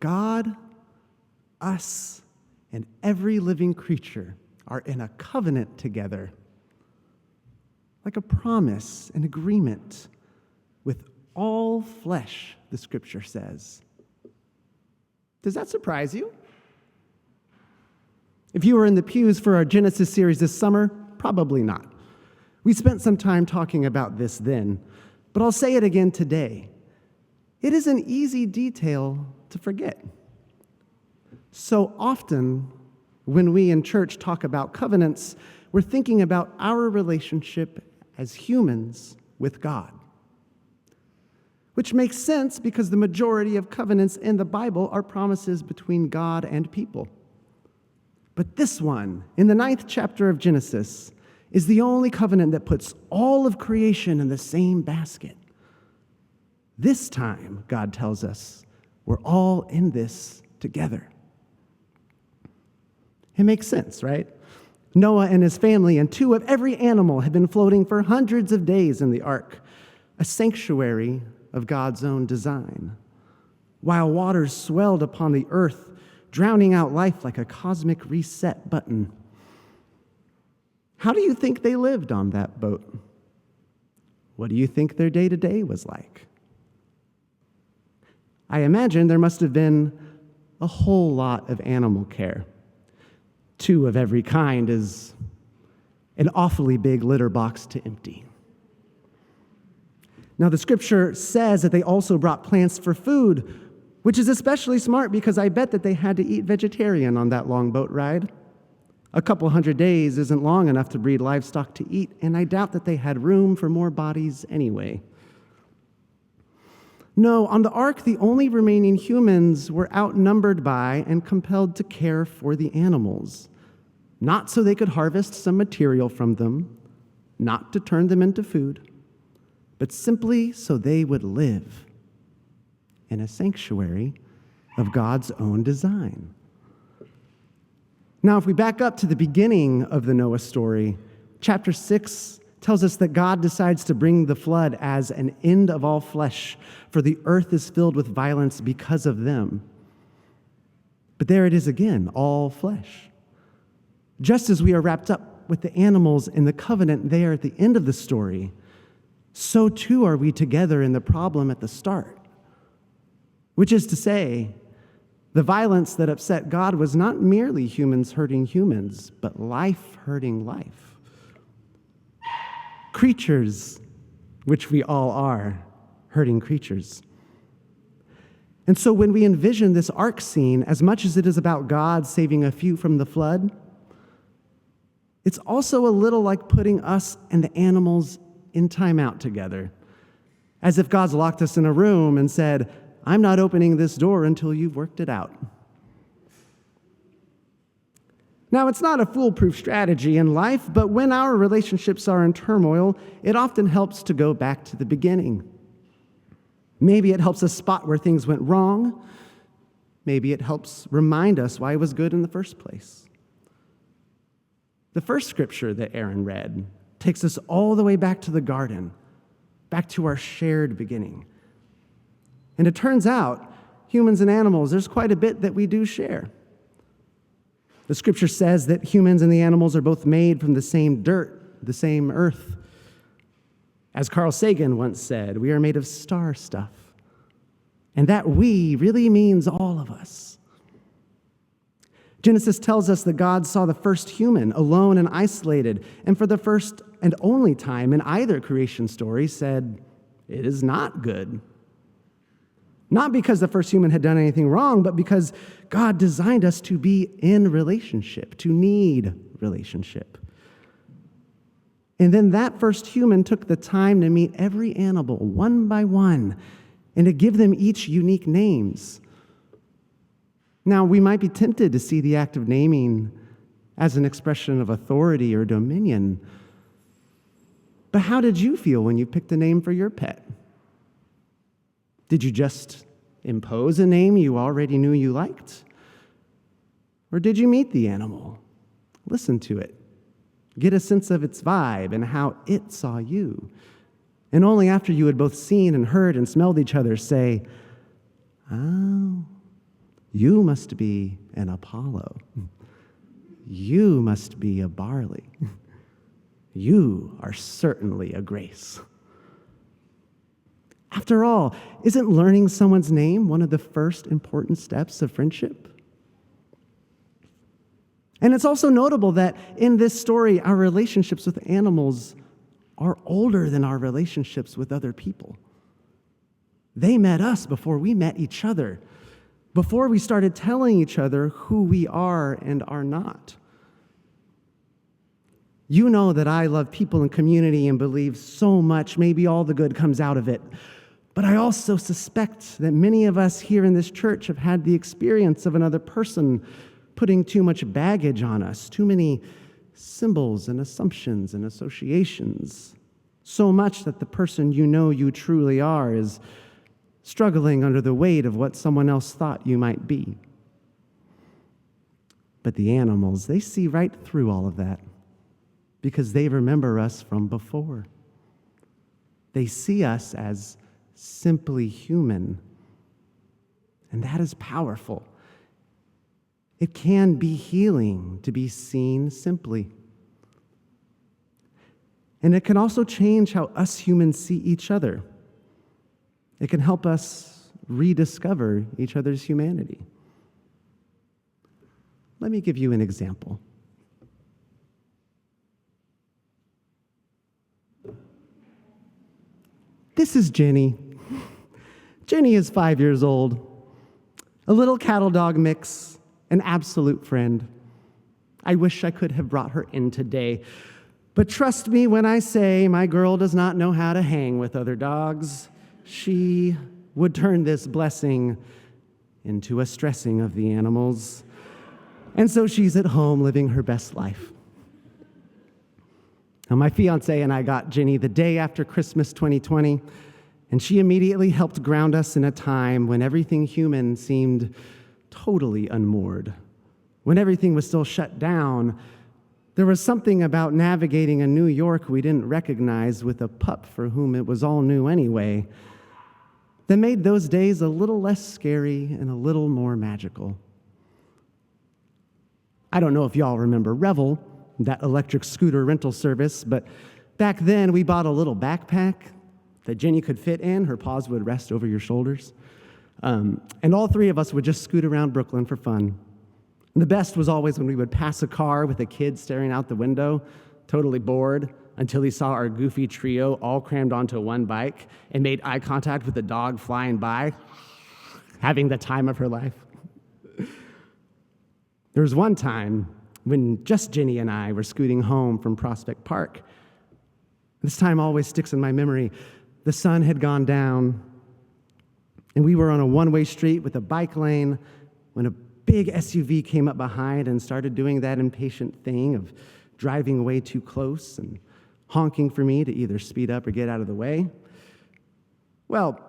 God, us, and every living creature are in a covenant together, like a promise, an agreement with all flesh, the scripture says. Does that surprise you? If you were in the pews for our Genesis series this summer, probably not. We spent some time talking about this then, but I'll say it again today. It is an easy detail to forget. So often, when we in church talk about covenants, we're thinking about our relationship as humans with God. Which makes sense because the majority of covenants in the Bible are promises between God and people. But this one, in the 9th chapter of Genesis, is the only covenant that puts all of creation in the same basket. This time, God tells us, we're all in this together. It makes sense, right? Noah and his family and 2 of every animal had been floating for hundreds of days in the ark, a sanctuary of God's own design, while waters swelled upon the earth, drowning out life like a cosmic reset button. How do you think they lived on that boat? What do you think their day-to-day was like? I imagine there must have been a whole lot of animal care. 2 of every kind is an awfully big litter box to empty. Now, the scripture says that they also brought plants for food, which is especially smart because I bet that they had to eat vegetarian on that long boat ride. A couple hundred days isn't long enough to breed livestock to eat, and I doubt that they had room for more bodies anyway. No, on the ark, the only remaining humans were outnumbered by and compelled to care for the animals, not so they could harvest some material from them, not to turn them into food, but simply so they would live in a sanctuary of God's own design. Now, if we back up to the beginning of the Noah story, chapter 6 tells us that God decides to bring the flood as an end of all flesh, for the earth is filled with violence because of them. But there it is again, all flesh. Just as we are wrapped up with the animals in the covenant there at the end of the story, so too are we together in the problem at the start. Which is to say, the violence that upset God was not merely humans hurting humans, but life hurting life. Creatures, which we all are, hurting creatures. And so when we envision this ark scene, as much as it is about God saving a few from the flood, it's also a little like putting us and the animals in timeout together, as if God's locked us in a room and said, I'm not opening this door until you've worked it out. Now, it's not a foolproof strategy in life, but when our relationships are in turmoil, it often helps to go back to the beginning. Maybe it helps us spot where things went wrong. Maybe it helps remind us why it was good in the first place. The first scripture that Aaron read takes us all the way back to the garden, back to our shared beginning. And it turns out, humans and animals, there's quite a bit that we do share. The scripture says that humans and the animals are both made from the same dirt, the same earth. As Carl Sagan once said, we are made of star stuff. And that we really means all of us. Genesis tells us that God saw the first human alone and isolated, and for the first and only time in either creation story said, it is not good. Not because the first human had done anything wrong, but because God designed us to be in relationship, to need relationship. And then that first human took the time to meet every animal one by one and to give them each unique names. Now, we might be tempted to see the act of naming as an expression of authority or dominion. But how did you feel when you picked a name for your pet? Did you just impose a name you already knew you liked? Or did you meet the animal, listen to it, get a sense of its vibe and how it saw you? And only after you had both seen and heard and smelled each other say, oh, You must be an Apollo. You must be a barley. You are certainly a grace. After all, isn't learning someone's name one of the first important steps of friendship? And it's also notable that in this story, our relationships with animals are older than our relationships with other people. They met us before we met each other, before we started telling each other who we are and are not. You know that I love people and community and believe so much, maybe all the good comes out of it. But I also suspect that many of us here in this church have had the experience of another person putting too much baggage on us, too many symbols and assumptions and associations, so much that the person you know you truly are is struggling under the weight of what someone else thought you might be. But the animals, they see right through all of that because they remember us from before. They see us as simply human, and that is powerful. It can be healing to be seen simply. And it can also change how us humans see each other. It can help us rediscover each other's humanity. Let me give you an example. This is Jenny. Jenny is 5 years old, a little cattle dog mix, an absolute friend. I wish I could have brought her in today, but trust me when I say my girl does not know how to hang with other dogs. She would turn this blessing into a stressing of the animals, and so she's at home living her best life. Now, my fiance and I got Jenny the day after Christmas 2020, and she immediately helped ground us in a time when everything human seemed totally unmoored. When everything was still shut down, there was something about navigating a New York we didn't recognize with a pup for whom it was all new anyway that made those days a little less scary and a little more magical. I don't know if y'all remember Revel, that electric scooter rental service, but back then we bought a little backpack that Jenny could fit in. Her paws would rest over your shoulders. And all three of us would just scoot around Brooklyn for fun. And the best was always when we would pass a car with a kid staring out the window, totally bored, until he saw our goofy trio all crammed onto one bike and made eye contact with the dog flying by, having the time of her life. There was one time when just Jenny and I were scooting home from Prospect Park. This time always sticks in my memory. The sun had gone down, and we were on a one-way street with a bike lane when a big SUV came up behind and started doing that impatient thing of driving way too close and honking for me to either speed up or get out of the way. Well,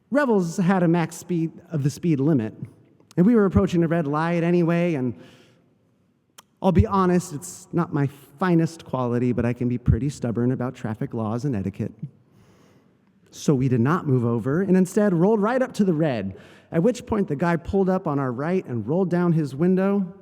Rebels had a max speed of the speed limit, and we were approaching a red light anyway, and I'll be honest, it's not my finest quality, but I can be pretty stubborn about traffic laws and etiquette. So we did not move over and instead rolled right up to the red, at which point the guy pulled up on our right and rolled down his window.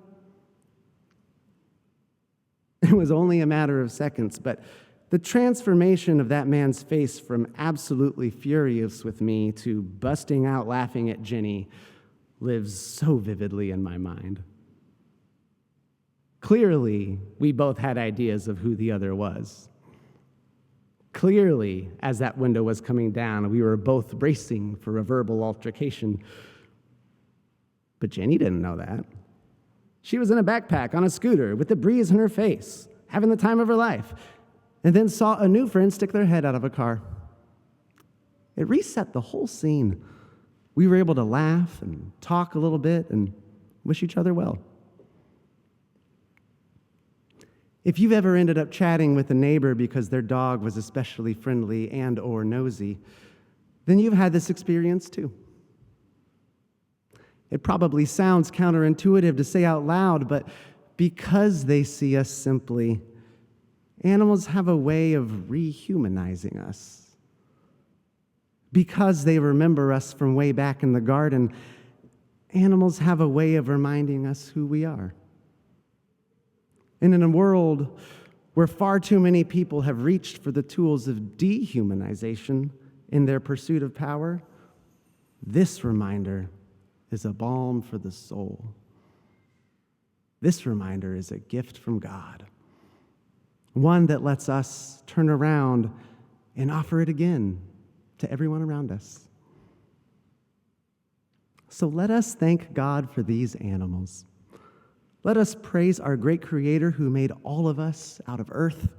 It was only a matter of seconds, but the transformation of that man's face from absolutely furious with me to busting out laughing at Jenny lives so vividly in my mind. Clearly, we both had ideas of who the other was. Clearly, as that window was coming down, we were both bracing for a verbal altercation. But Jenny didn't know that. She was in a backpack on a scooter with the breeze in her face, having the time of her life, and then saw a new friend stick their head out of a car. It reset the whole scene. We were able to laugh and talk a little bit and wish each other well. If you've ever ended up chatting with a neighbor because their dog was especially friendly and or nosy, then you've had this experience too. It probably sounds counterintuitive to say out loud, but because they see us simply, animals have a way of rehumanizing us. Because they remember us from way back in the garden, Animals have a way of reminding us who we are. And in a world where far too many people have reached for the tools of dehumanization in their pursuit of power, this reminder is a balm for the soul. This reminder is a gift from God, one that lets us turn around and offer it again to everyone around us. So let us thank God for these animals. Let us praise our great Creator who made all of us out of earth,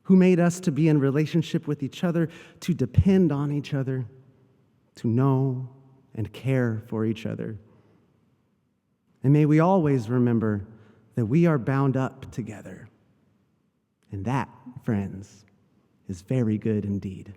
who made us to be in relationship with each other, to depend on each other, to know and care for each other. And may we always remember that we are bound up together. And that, friends, is very good indeed.